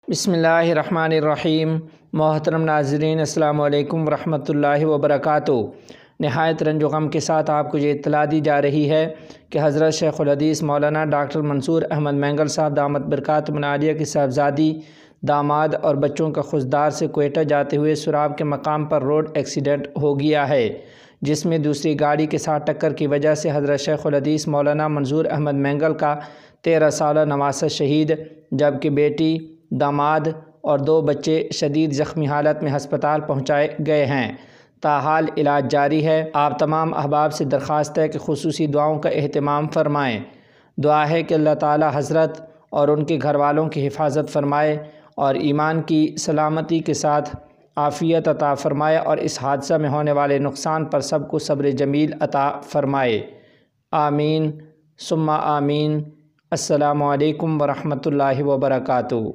बिस्मिल्लाहिर्रहमानिर्रहीम। मोहतरम नाज़रीन, अस्सलामु अलैकुम वरहमतुल्लाहि वबरकातुहू। नहायत रंज व गम के साथ आपको ये इत्तला दी जा रही है कि हज़रत शेखुल हदीस मौलाना डॉक्टर मंसूर अहमद मैंगल साहब दामत बरकातुहुम आलिया की साहबजादी दामाद और बच्चों का खुशदार से क्वेटा जाते हुए सुराब के मकाम पर रोड एक्सीडेंट हो गया है, जिसमें दूसरी गाड़ी के साथ टक्कर की वजह से हज़रत शेखुल हदीस मौलाना मंसूर अहमद मैंगल का 13 साला नवासा शहीद, जबकि बेटी, दामाद और 2 बच्चे शदीद ज़ख्मी हालत में हस्पताल पहुँचाए गए हैं। ताहाल इलाज जारी है। आप तमाम अहबाब से दरख्वास्त है कि खुसूसी दुआओं का एहतमाम फ़रमाएँ। दुआ है कि अल्लाह ताला हज़रत और उनके घर वालों की हिफाजत फ़रमाए और ईमान की सलामती के साथ आफ़ियत अता फ़रमाए और इस हादसा में होने वाले नुकसान पर सबको सब्र जमील अता फ़रमाए। आमीन सुम्मा आमीन। अस्सलामु अलैकुम वरहमतुल्लाहि वबरकातुहू।